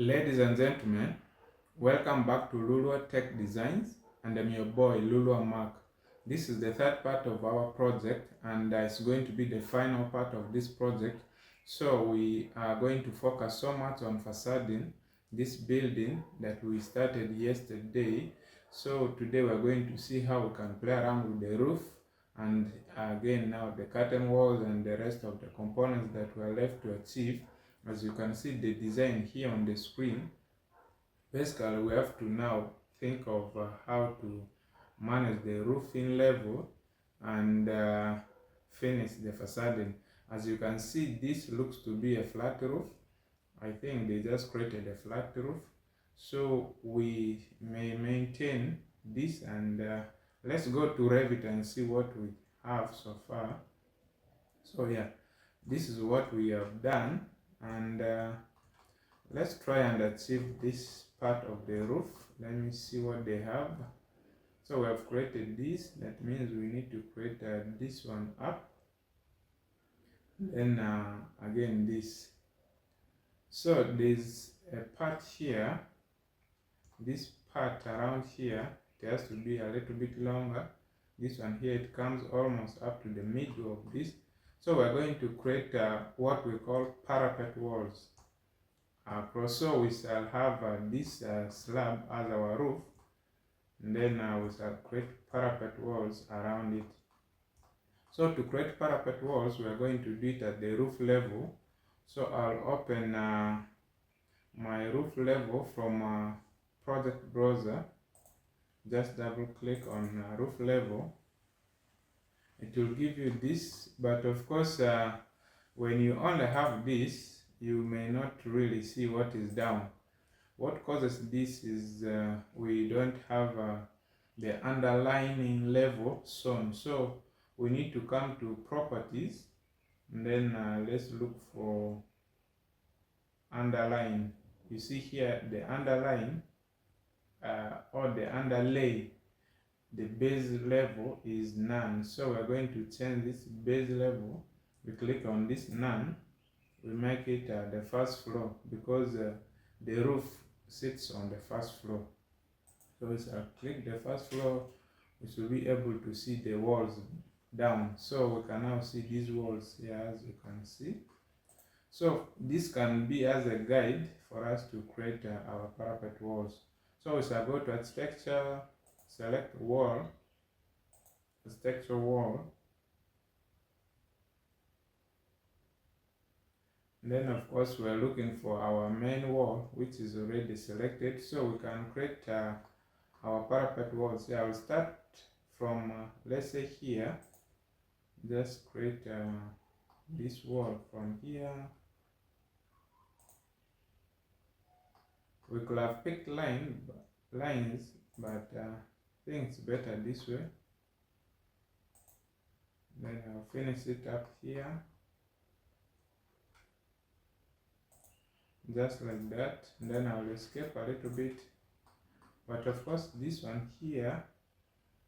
Ladies and gentlemen, welcome back to Lulua Tech Designs, and I'm your boy Lulua Mark. This is the third part of our project, and it's going to be the final part of this project. So we are going to focus so much on facading this building that we started yesterday. So today we're going to see how we can play around with the roof, and again now the curtain walls and the rest of the components that we're left to achieve. As you can see the design here on the screen, basically we have to now think of how to manage the roofing level and finish the facading. As you can see, this looks to be a flat roof. I think they just created a flat roof, so we may maintain this, and let's go to Revit and see what we have so far. So yeah, this is what we have done, and let's try and achieve this part of the roof. Let me see what they have. So we have created this. That means we need to create this one up, then again this. So there's a part here, this part around here, it has to be a little bit longer. This one here, it comes almost up to the middle of this. So we're going to create what we call parapet walls. So we shall have this slab as our roof, and then we shall create parapet walls around it. So to create parapet walls, we are going to do it at the roof level. So I'll open my roof level from project browser. Just double click on roof level. It will give you this, but of course when you only have this, you may not really see what is down. What causes this is we don't have the underlying level shown. So we need to come to properties, and then let's look for underline. You see here the underline or the underlay, the base level is none. So we're going to change this base level. We click on this none. We make it the first floor, because the roof sits on the first floor. So we shall click the first floor. We should be able to see the walls down. So we can now see these walls here, as you can see. So this can be as a guide for us to create our parapet walls. So we shall go to architecture, select wall, architecture wall. Then of course we are looking for our main wall, which is already selected, so we can create our parapet walls. Yeah, I'll start from let's say here, just create this wall from here. We could have picked lines, but I think it's better this way. Then I'll finish it up here, just like that. And then I'll escape a little bit, but of course this one here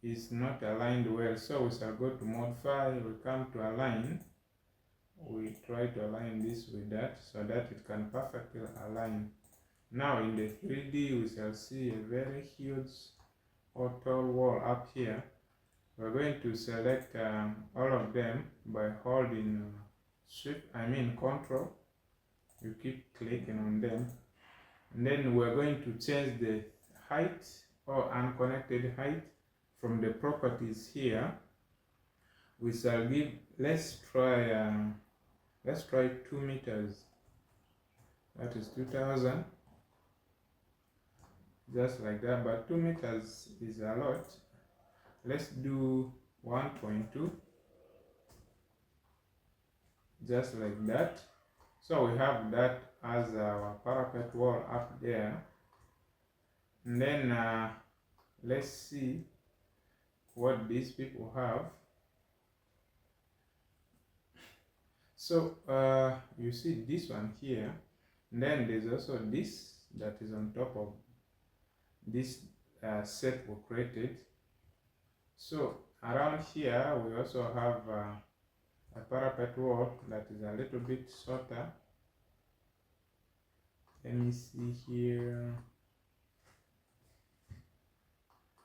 is not aligned well, so we shall go to modify. We come to align. We try to align this with that so that it can perfectly align. Now in the 3D we shall see a very huge or tall wall up here. We're going to select all of them by holding Control. You keep clicking on them, and then we're going to change the height or unconnected height from the properties here. We shall give, let's try 2 meters. That is 2000, just like that. But 2 meters is a lot. Let's do 1.2, just like that. So we have that as our parapet wall up there. And then let's see what these people have. So you see this one here, and then there's also this that is on top of this set we created. So around here we also have a parapet wall that is a little bit shorter. Let me see here.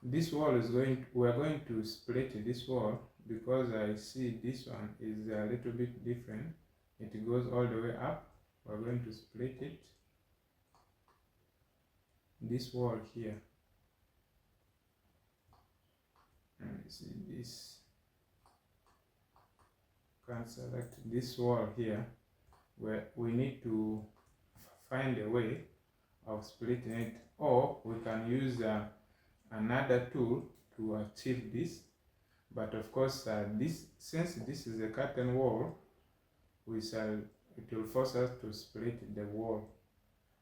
This wall is we are going to split this wall because I see this one is a little bit different. It goes all the way up. We're going to split it. This wall here. And see this. Can select this wall here, where we need to find a way of splitting it, or we can use another tool to achieve this. But of course, since this is a curtain wall, it will force us to split the wall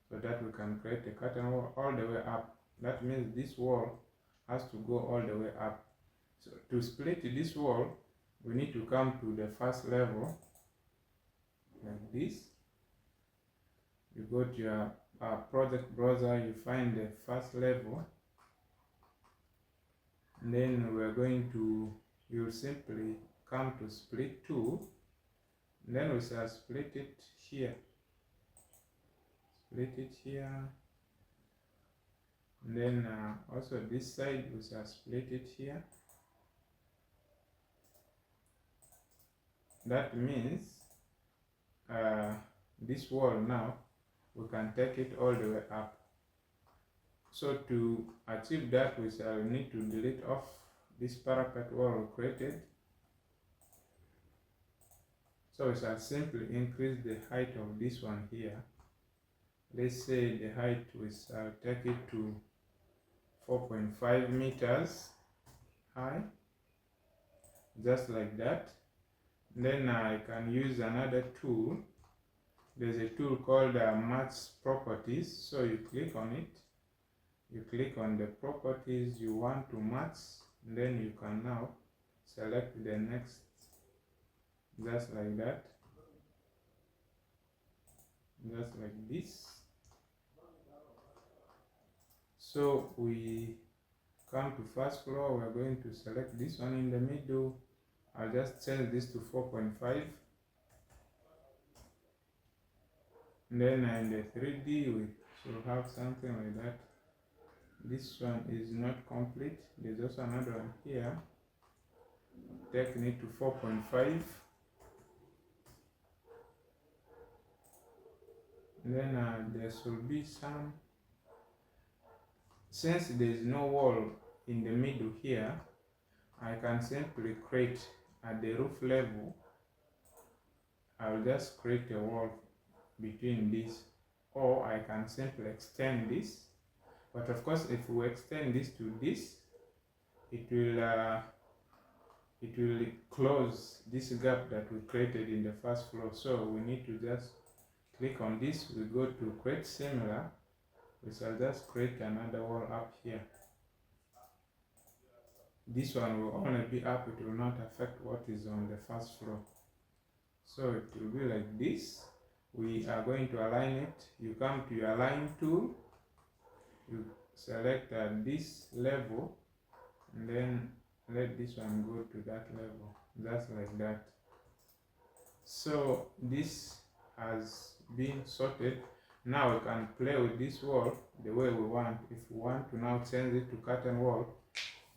so that we can create a curtain wall all the way up. That means this wall has to go all the way up. So to split this wall, we need to come to the first level like this. You go to your project browser, you find the first level, and then we're going to, you'll simply come to split tool, and then we shall split it here, and then also this side we shall split it here. That means this wall now we can take it all the way up. So to achieve that, we shall need to delete off this parapet wall we created. So we shall simply increase the height of this one here. Let's say the height, we shall take it to 4.5 meters high, just like that. Then I can use another tool. There's a tool called Match Properties. So you click on it, you click on the properties you want to match, and then you can now select the next, just like that, just like this. So we come to first floor, we're going to select this one in the middle. I'll just change this to 4.5. And then in the 3D we should have something like that. This one is not complete. There's also another one here. Taking it to 4.5. Then there should be some, since there is no wall in the middle here, I can simply create at the roof level. I'll just create a wall between this, or I can simply extend this. But of course, if we extend this to this, it will close this gap that we created in the first floor. So we need to just click on this. We go to create similar. We shall just create another wall up here. This one will only be up, it will not affect what is on the first floor. So it will be like this. We are going to align it. You come to your align tool, you select this level, and then let this one go to that level, just like that. So this has been sorted. Now we can play with this wall the way we want. If we want to now change it to curtain wall,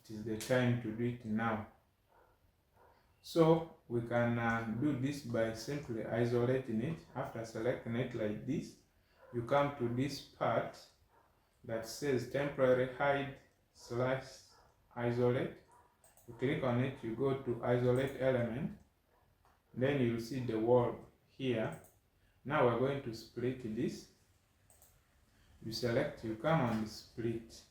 it is the time to do it now. So we can do this by simply isolating it. After selecting it like this, you come to this part that says temporary hide / isolate. You click on it, you go to isolate element, then you'll see the wall here. Now we're going to split this. You select, you come on the split.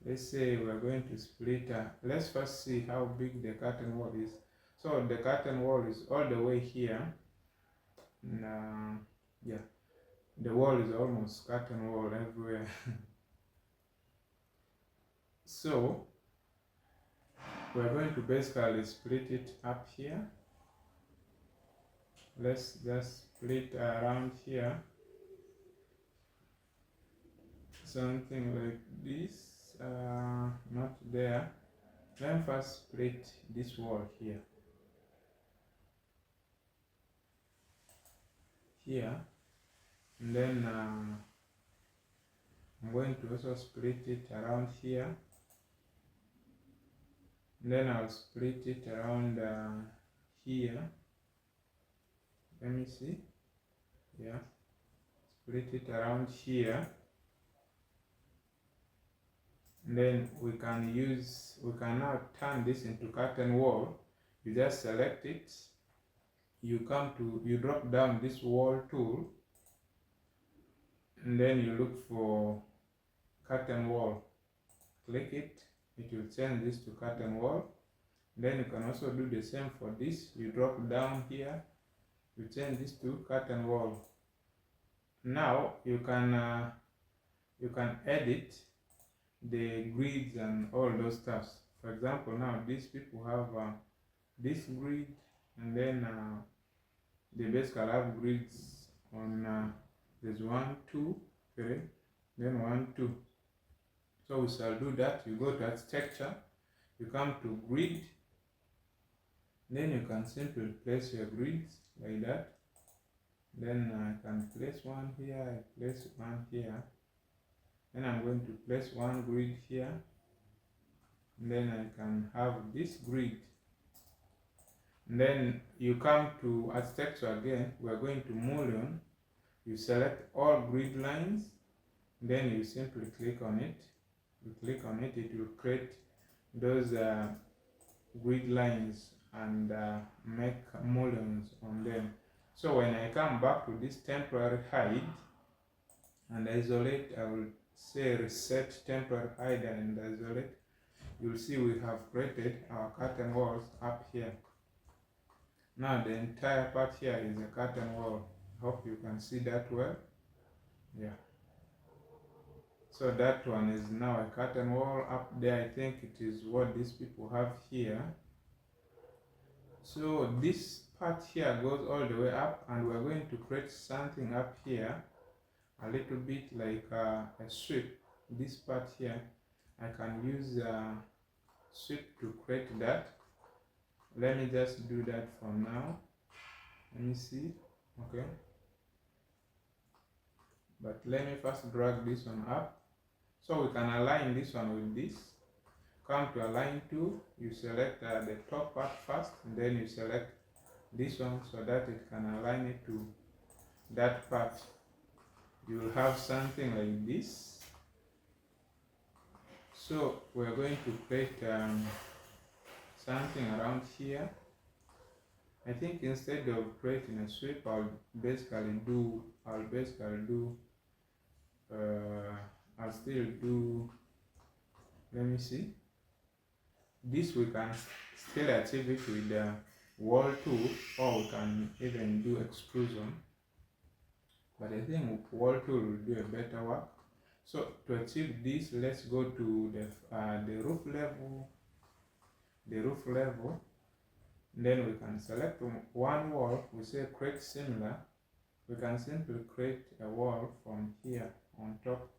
Let's say we're going to split, let's first see how big the curtain wall is. So the curtain wall is all the way here. Yeah, the wall is almost curtain wall everywhere. So we're going to basically split it up here. Let's just split around here, something like this. Not there. Then first split this wall here. and then I'm going to also split it around here, and then I'll split it around here. Let me see. Yeah, split it around here, and then we can now turn this into curtain wall. You just select it, you drop down this wall tool, and then you look for curtain wall. Click it, it will change this to curtain wall. Then you can also do the same for this. You drop down here, you change this to curtain wall. Now you can edit the grids and all those stuffs. For example, now these people have this grid, and then they basically have grids on there's 1, 2, 3, then 1, 2. So we shall do that. You go to architecture, you come to grid, then you can simply place your grids like that. Then I can place one here, I place one here. Then I'm going to place one grid here. And then I can have this grid. And then you come to architecture again. We are going to mullion. You select all grid lines. Then you simply click on it. You click on it, it will create those grid lines and make mullions on them. So when I come back to this temporary hide and isolate, I will say reset temporary hide and isolate. You'll see we have created our curtain walls up here. Now the entire part here is a curtain wall. Hope you can see that well. Yeah. So that one is now a curtain wall. Up there, I think it is what these people have here. So this part here goes all the way up, and we're going to create something up here, a little bit like a sweep. This part here, I can use sweep to create that. Let me just do that for now. Let me see. Okay. But let me first drag this one up. So we can align this one with this. Come to align tool, you select the top part first, and then you select this one so that it can align it to that part. You will have something like this. So we are going to create something around here. I think instead of creating a sweep, I'll still do, let me see. This we can still achieve it with the wall tool, or we can even do extrusion. But I think wall tool will do a better work. So to achieve this, let's go to the roof level. Then we can select one wall. We say create similar. We can simply create a wall from here on top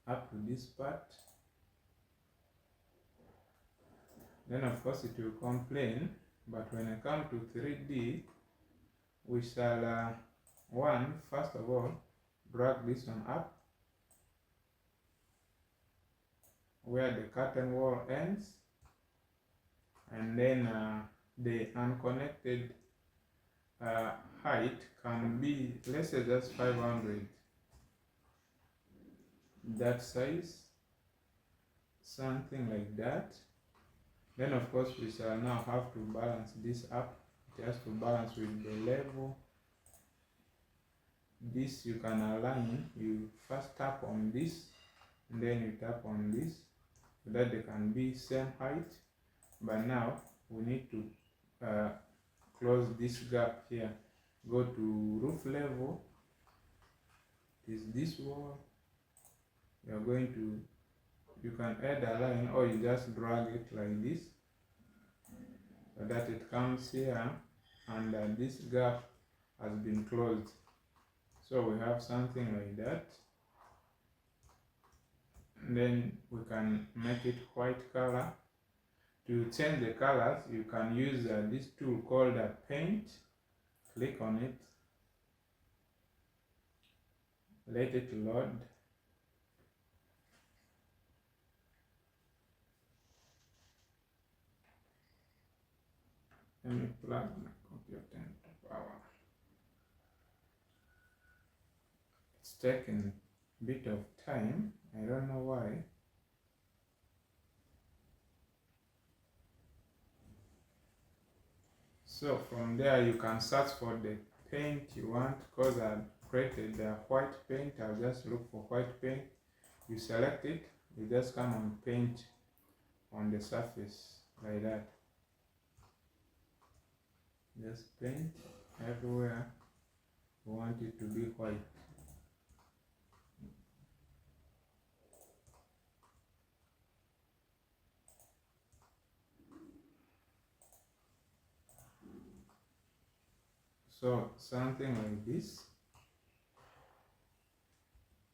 up to this part. Then of course it will complain, but when I come to 3D, we shall first of all drag this one up where the curtain wall ends, and then the unconnected height can be, let's say, just 500, that size, something like that. Then of course we shall now have to balance this up. It has to balance with the level. This you can align. You first tap on this, and then you tap on this, so that they can be same height. But now we need to close this gap here. Go to roof level. It is this wall. You are going to, you can add a line, or you just drag it like this so that it comes here, and this gap has been closed. So we have something like that. And then we can make it white color. To change the colors, you can use this tool called paint. Click on it. let it load. Let me plug my computer into power. It's taking a bit of time, I don't know why. So from there you can search for the paint you want, because I've created the white paint. I'll just look for white paint. You select it, you just come and paint on the surface like that. Just paint everywhere you want it to be white. So something like this.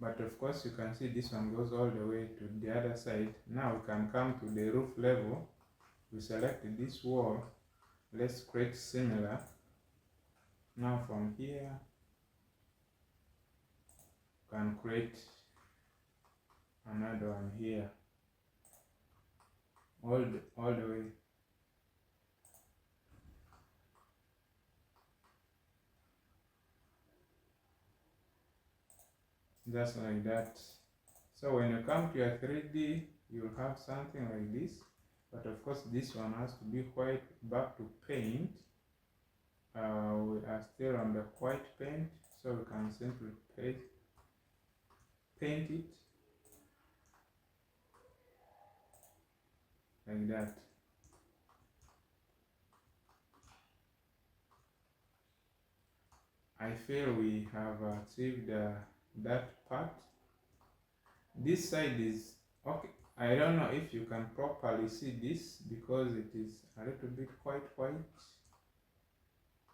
But of course you can see this one goes all the way to the other side. Now we can come to the roof level. We select this wall. Let's create similar. Now from here we can create another one here. All the way. Just like that. So when you come to your 3D, you'll have something like this. But of course this one has to be white. Back to paint. We are still on the white paint, so we can simply paint it like that. I feel we have achieved that part. This side is okay. I don't know if you can properly see this because it is a little bit white.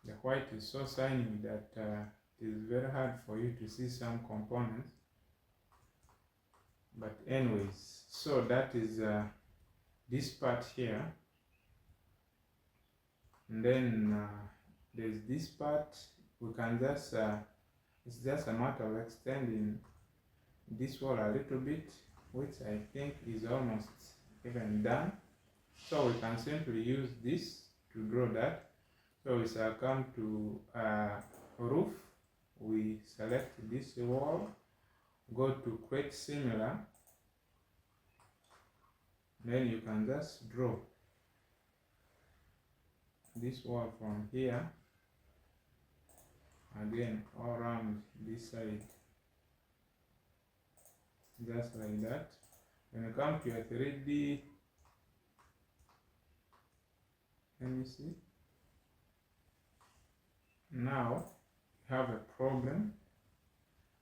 The white is so shiny that it is very hard for you to see some components. But anyways, so that is this part here. And then there's this part. We can just, it's just a matter of extending this wall a little bit, which I think is almost even done. So we can simply use this to draw that. So we shall come to roof. We select this wall, go to create similar. Then you can just draw this wall from here. Again, all around this side. Just like that. When you come to your 3D, let me see. Now you have a problem.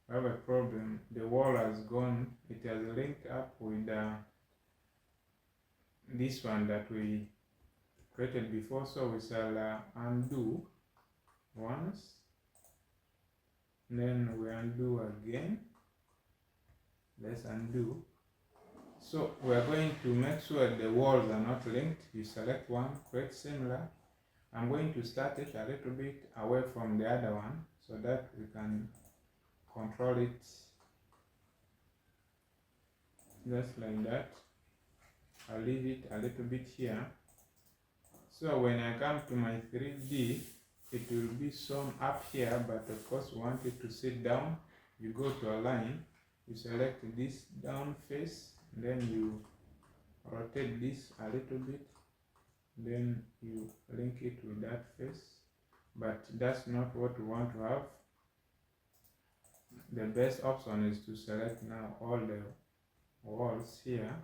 The wall has gone. It has linked up with this one that we created before. So we shall undo once. Then we undo again. Let's undo. So we are going to make sure the walls are not linked. You select one, create similar. I'm going to start it a little bit away from the other one so that we can control it just like that. I'll leave it a little bit here. So when I come to my 3D, it will be shown up here, but of course we want it to sit down. You go to align, you select this down face, then you rotate this a little bit, then you link it with that face, but that's not what we want to have. The best option is to select now all the walls here.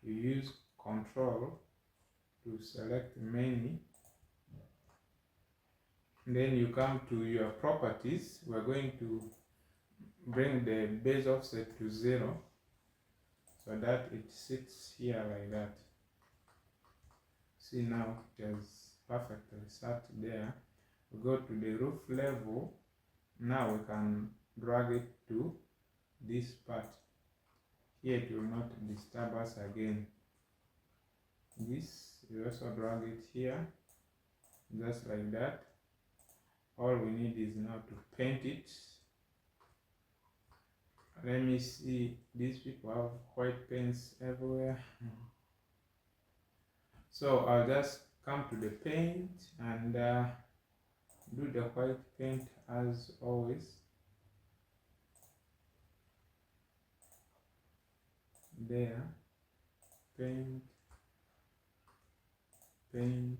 You use Control to select many. Then you come to your properties. We're going to bring the base offset to 0 so that it sits here like that. See, now it has perfectly sat there. We go to the roof level. Now we can drag it to this part. Here it will not disturb us again. This, you also drag it here, just like that. All we need is now to paint it. let me see, these people have white paints everywhere. So I'll just come to the paint and do the white paint as always. There, paint, paint,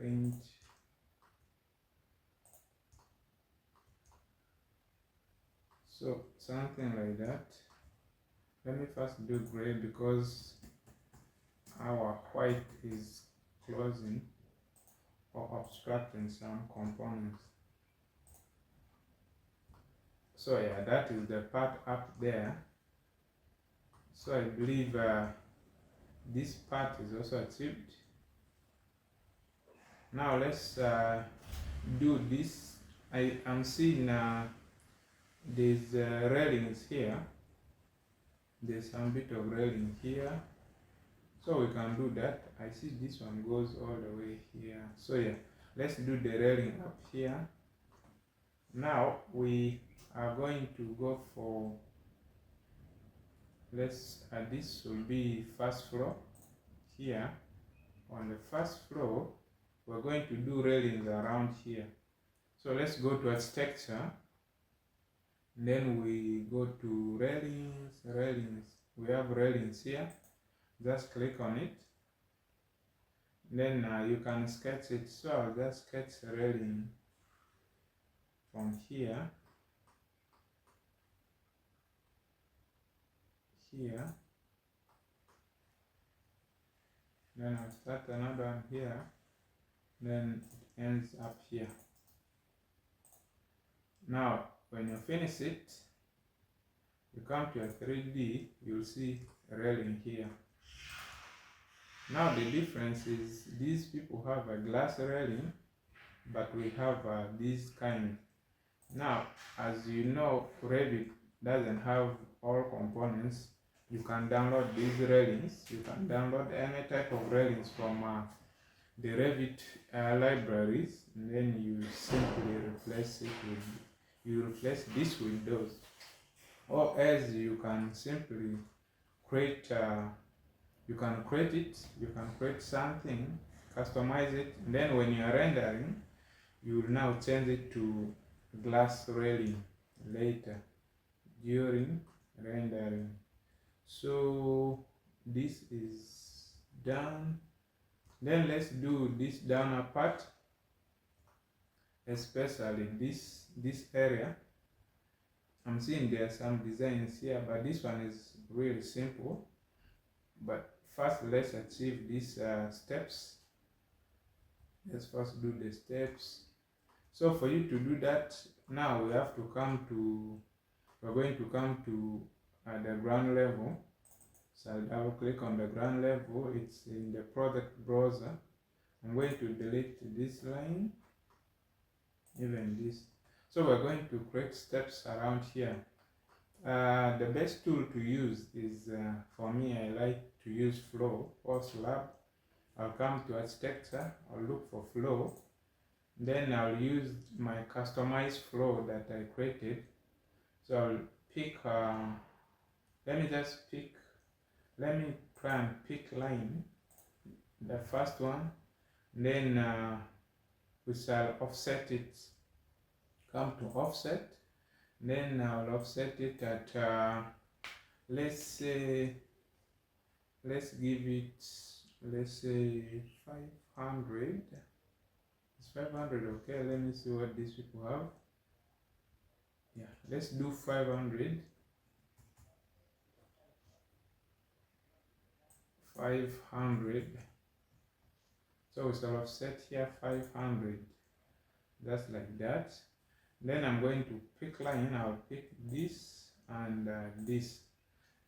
paint. So something like that. Let me first do gray because our white is closing or obstructing some components. So yeah, that is the part up there. So I believe this part is also achieved. Now let's do this. I am seeing there's railings here. There's some bit of railing here, so we can do that. I see this one goes all the way here. So yeah, let's do the railing up here. Now we are going to go for, this will be first floor. Here on the first floor we're going to do railings around here. So let's go to architecture, then we go to railings. We have railings here, just click on it, then you can sketch it. So I'll just sketch a railing from here, then I'll start another one here, then it ends up here. Now when you finish it, you come to a 3D, you'll see a railing here. Now the difference is these people have a glass railing, but we have this kind. Now as you know, Revit doesn't have all components. You can download these railings. You can download any type of railings from the Revit libraries, and then you simply replace it with, replace this with those. Or else you can simply create, you can create something, customize it, and then when you are rendering, you will now change it to glass railing later during rendering. So this is done. Then let's do this downer part, especially this area. I'm seeing there are some designs here, but this one is really simple. But first let's achieve these steps. Let's first do the steps. So for you to do that, now we have to come to, we're going to come to the ground level. So I'll double click on the ground level. It's in the project browser. I'm going to delete this line, even this. So we're going to create steps around here. The best tool to use is, for me, I like to use flow or slab. I'll come to architecture, I'll look for flow, then I'll use my customized flow that I created. So I'll pick, let me try and pick line, the first one, then we shall offset it. Come to offset, then I'll offset it at let's say, let's give it, let's say 500. It's 500, okay? Let me see what these people have. Yeah, let's do 500. 500. So we shall offset here 500. Just like that. Then I'm going to pick line. I'll pick this and this.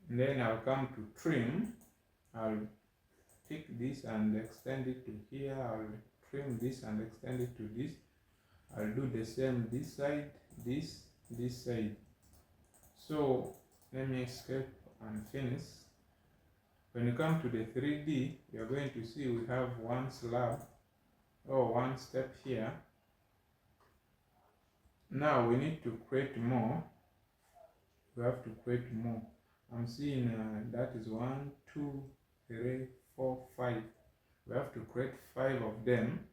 And then I'll come to trim. I'll pick this and extend it to here. I'll trim this and extend it to this. I'll do the same this side, this side. So let me escape and finish. When you come to the 3D, you're going to see we have one slab or one step here. Now we need to create more. We have to create more. I'm seeing that is 1, 2, 3, 4, 5. We have to create 5 of them.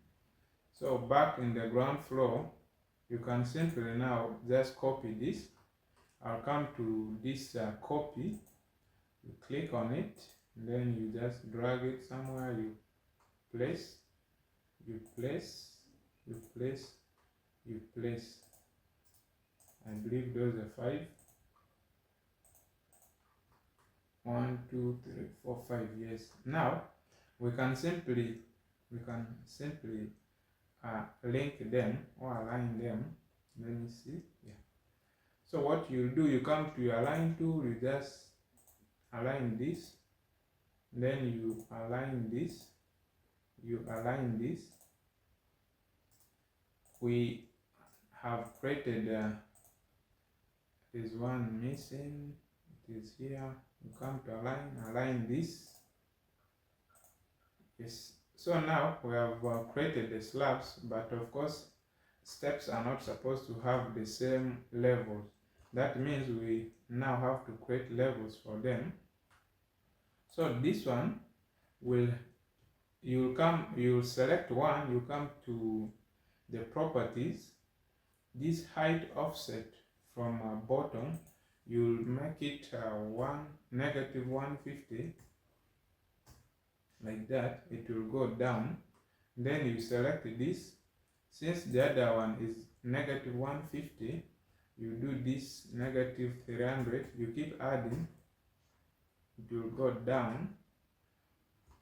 So back in the ground floor, you can simply now just copy this. I'll come to this copy. You click on it, and then you just drag it somewhere. You place, you place, you place, you place. I believe those are 5. 1, 2, 3, 4, 5. Yes. Now we can simply link them or align them. Let me see. Yeah. So what you do, you come to your align tool, you just align this, then you align this, you align this. We have created there's one missing. It is here. You come to align this. Yes. So now we have created the slabs, but of course steps are not supposed to have the same levels. That means we now have to create levels for them. So this one will, you'll select one, you come to the properties, this height offset from bottom, you'll make it -150, like that. It will go down. Then you select this. Since the other one is -150, you do this -300, you keep adding, it will go down.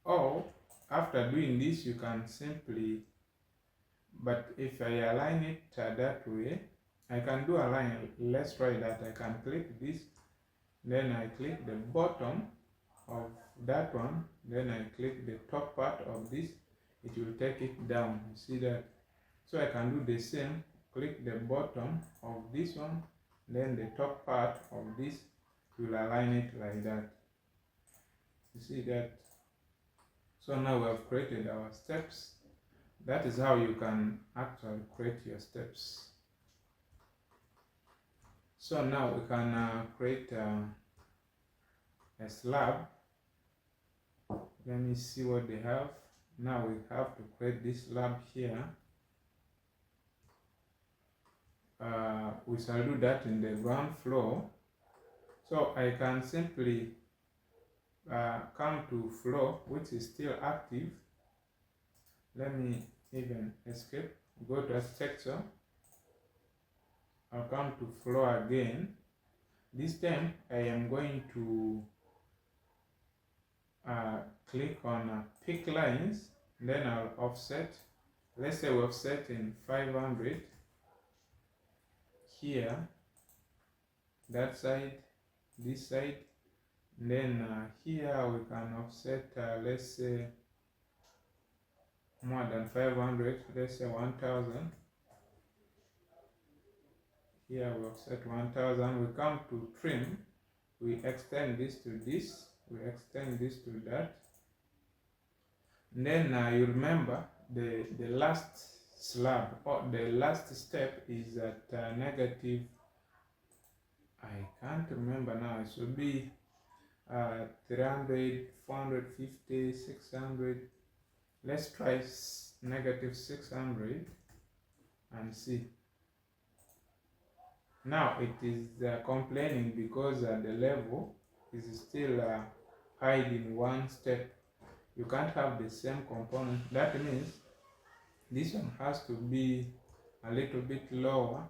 Or after doing this, you can simply, but if I align it that way, I can do align. Let's try that. I can click this, then I click the bottom of that one, then I click the top part of this, it will take it down. You see that? So I can do the same, click the bottom of this one, then the top part of this, will align it like that. You see that? So now we have created our steps. That is how you can actually create your steps. So now we can create a slab. Let me see what they have. Now we have to create this slab here. We shall do that in the ground floor. So I can simply come to floor, which is still active. Let me even escape, go to architecture. I'll come to floor again. This time I am going to click on pick lines, then I'll offset. Let's say we offset in 500 here, that side, this side. And then here we can offset, let's say more than 500, let's say 1000. Here we offset 1000. We come to trim, we extend this to this, we extend this to that. And then you remember the last slab or the last step is at negative, I can't remember now, it should be 300, 450, 600. Let's try -600 and see. Now it is complaining because the level is still hiding one step. You can't have the same component. That means this one has to be a little bit lower.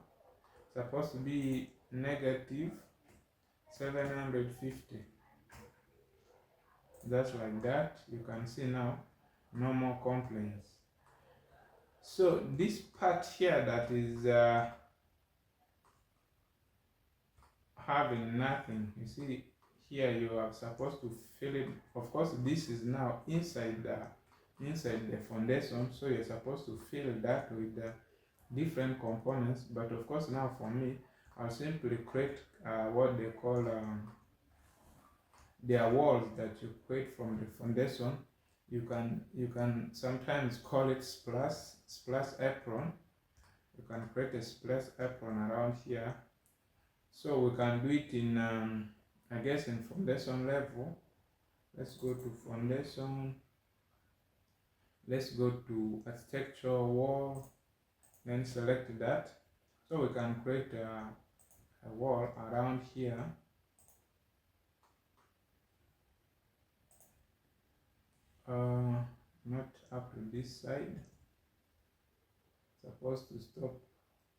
It's supposed to be -750. Just like that. You can see now, no more complaints. So this part here that is having nothing, you see here, you are supposed to fill it. Of course this is now inside the foundation, so you're supposed to fill that with the different components. But of course now for me, I'll simply create what they call their walls that you create from the foundation. You can sometimes call it splash apron. You can create a splash apron around here. So we can do it in I guess in foundation level. Let's go to foundation. Let's go to architecture wall, then select that. So we can create a wall around here. Not up to this side. Supposed to stop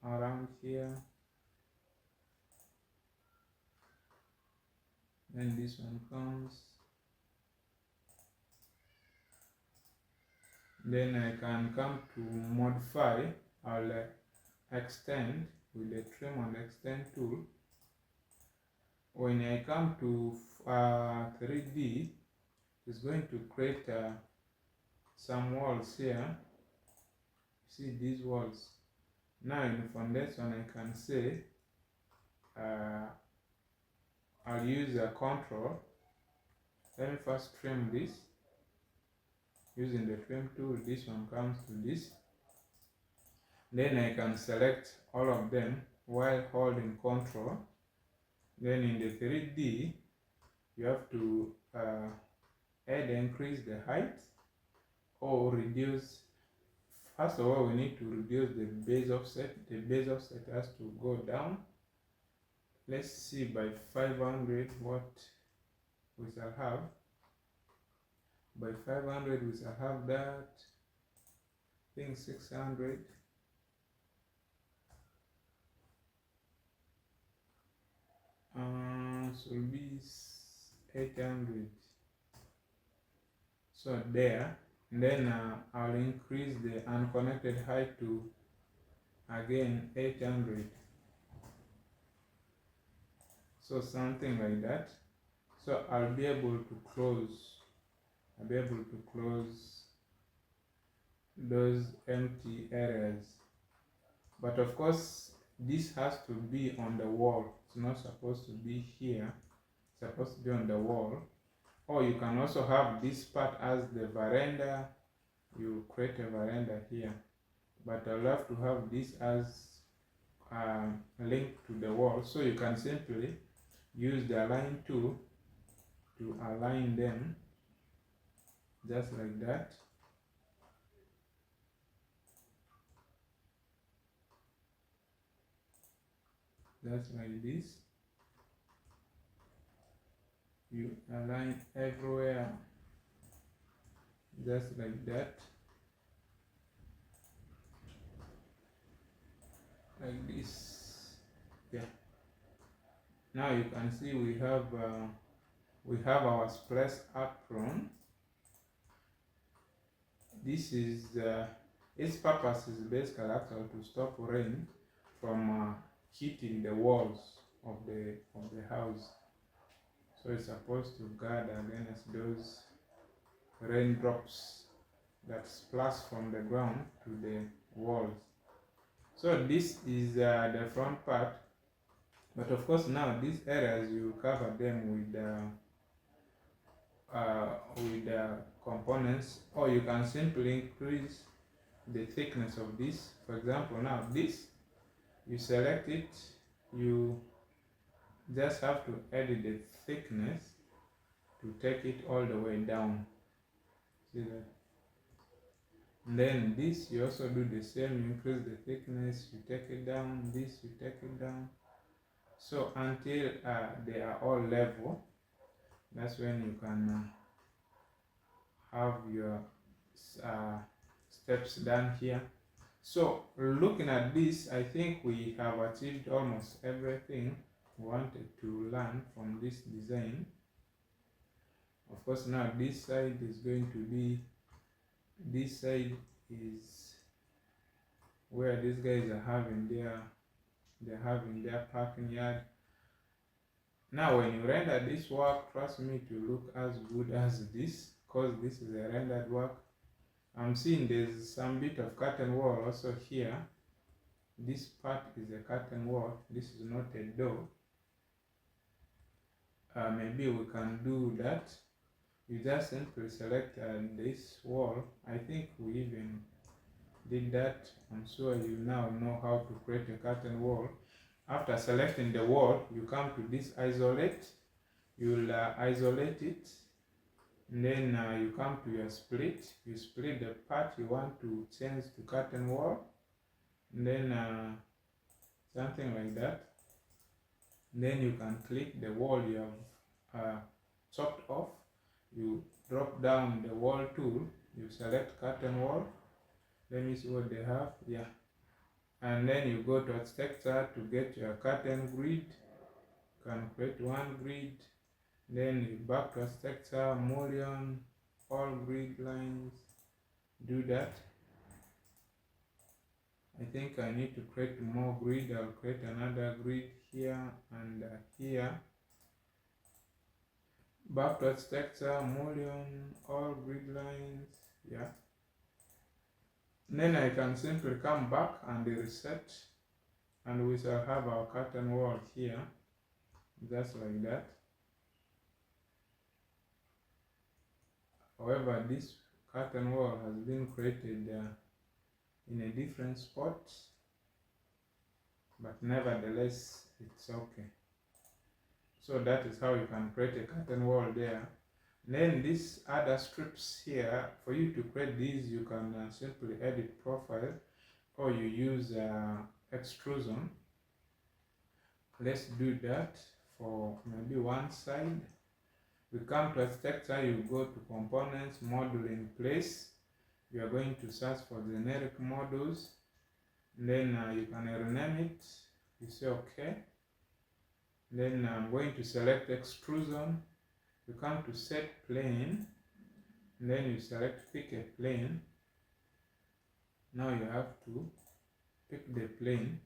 around here. Then this one comes. Then I can come to modify. I'll extend with the trim and extend tool. When I come to 3D, it's going to create some walls here. See these walls. Now in foundation I can say I'll use a control. Let me first trim this. Using the trim tool, this one comes to this. Then I can select all of them while holding control. Then in the 3D, you have to add increase the height or reduce. First of all, we need to reduce the base offset. The base offset has to go down. Let's see by 500 what we shall have. By 500 we shall have that. I think 600. So it will be 800. So there. And then I'll increase the unconnected height to again 800. So something like that. So I'll be able to close. I'll be able to close those empty areas. But of course, this has to be on the wall. It's not supposed to be here. It's supposed to be on the wall. Or you can also have this part as the veranda. You create a veranda here. But I'll have to have this as linked to the wall. So you can simply use the align tool to align them just like that. Just like this. You align everywhere just like that. Like this. Yeah. Now you can see we have our splash apron. This is its purpose is basically actually to stop rain from hitting the walls of the house. So it's supposed to guard against those raindrops that splash from the ground to the walls. So this is the front part. But of course now these areas you cover them with components, or you can simply increase the thickness of this. For example, now this, you select it, you just have to edit the thickness to take it all the way down. See that? And then this, you also do the same. You increase the thickness, you take it down. This, you take it down. So until they are all level, that's when you can have your steps done here. So looking at this, I think we have achieved almost everything we wanted to learn from this design. Of course, now this side is going to be, this side is where these guys are having their parking yard. Now when you render this work, trust me to look as good as this, because this is a rendered work. I'm seeing there's some bit of curtain wall also here. This part is a curtain wall. This is not a door. Maybe we can do that. You just simply select this wall. I think we even did that, I'm sure you now know how to create a curtain wall. After selecting the wall, you come to this isolate, you'll isolate it, and then you come to your split, you split the part you want to change to curtain wall, and then something like that. And then you can click the wall you have chopped off, you drop down the wall tool, you select curtain wall. Let me see what they have. Yeah, and then you go to architecture to get your curtain grid. You can create one grid, then you back to architecture, mullion, all grid lines, do that. I think I need to create more grid. I'll create another grid here and here. Back to architecture, mullion, all grid lines, yeah. Then I can simply come back and reset, and we shall have our curtain wall here, just like that. However, this curtain wall has been created in a different spot, but nevertheless it's okay. So that is how you can create a curtain wall there. Then these other strips here, for you to create these, you can simply edit profile, or you use extrusion. Let's do that for maybe one side. We come to architecture, you go to components, module in place. You are going to search for generic models, and then you can rename it. You say okay. Then I'm going to select extrusion. You come to set plane, and then you select pick a plane. Now you have to pick the plane.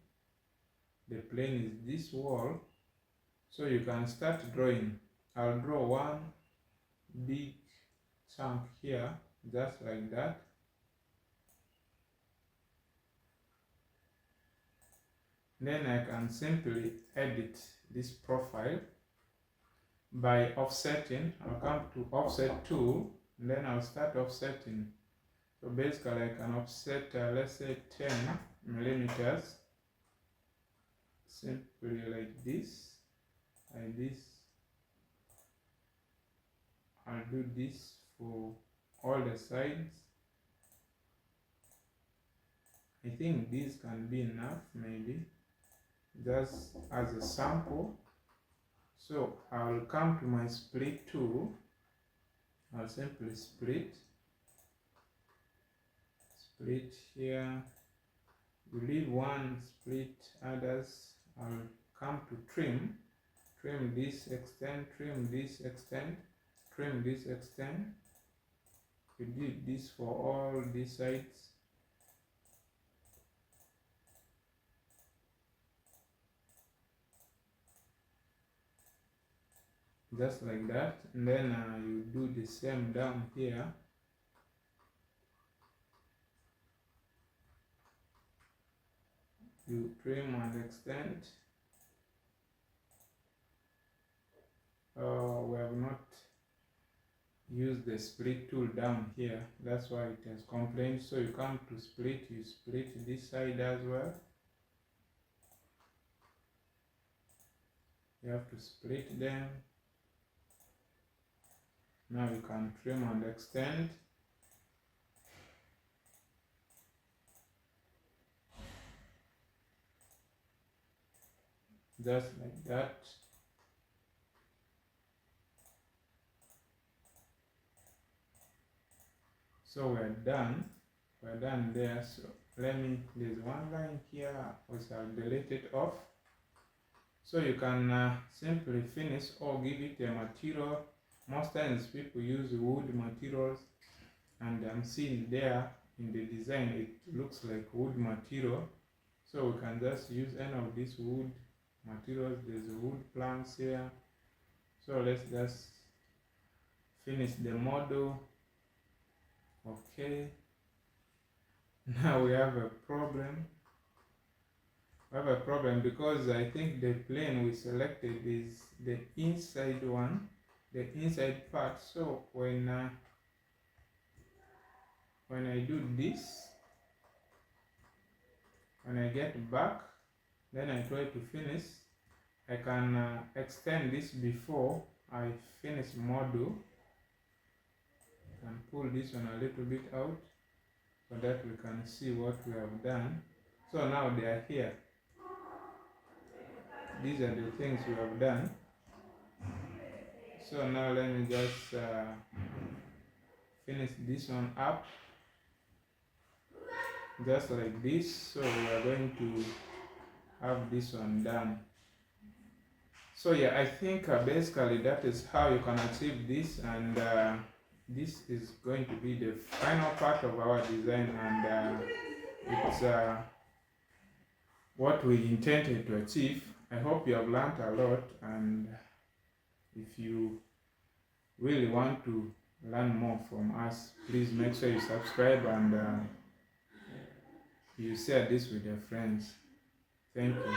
The plane is this wall, so you can start drawing. I'll draw one big chunk here, just like that. Then I can simply edit this profile by offsetting. I'll come to offset tool, and then I'll start offsetting. So basically I can offset let's say 10 millimeters, simply like this. I'll do this for all the sides. I think this can be enough, maybe just as a sample. So I'll come to my split tool. I'll simply split here. You leave one, split others. I'll come to trim this extend, trim this extend, trim this extend. You did this for all these sides. Just like that, and then you do the same down here. You trim and extend. We have not used the split tool down here, that's why it has complained. So you come to split, you split this side as well. You have to split them. Now you can trim and extend. Just like that. So we're done there. So there's one line here which I'll delete it off. So you can simply finish or give it a material. Most times people use wood materials, and I'm seeing there in the design it looks like wood material. So we can just use any of these wood materials. There's wood planks here. So let's just finish the model. Okay. Now we have a problem. Because I think the plane we selected is the inside one, the inside part. So when I do this, When I get back, then I try to finish. I can extend this before I finish module, and pull this one a little bit out so that we can see what we have done. So now they are here. These are the things we have done. So now let me just finish this one up just like this. So we are going to have this one done. So yeah, I think basically that is how you can achieve this, and this is going to be the final part of our design, and it's what we intended to achieve. I hope you have learned a lot, and if you really want to learn more from us, please make sure you subscribe and you share this with your friends. Thank you.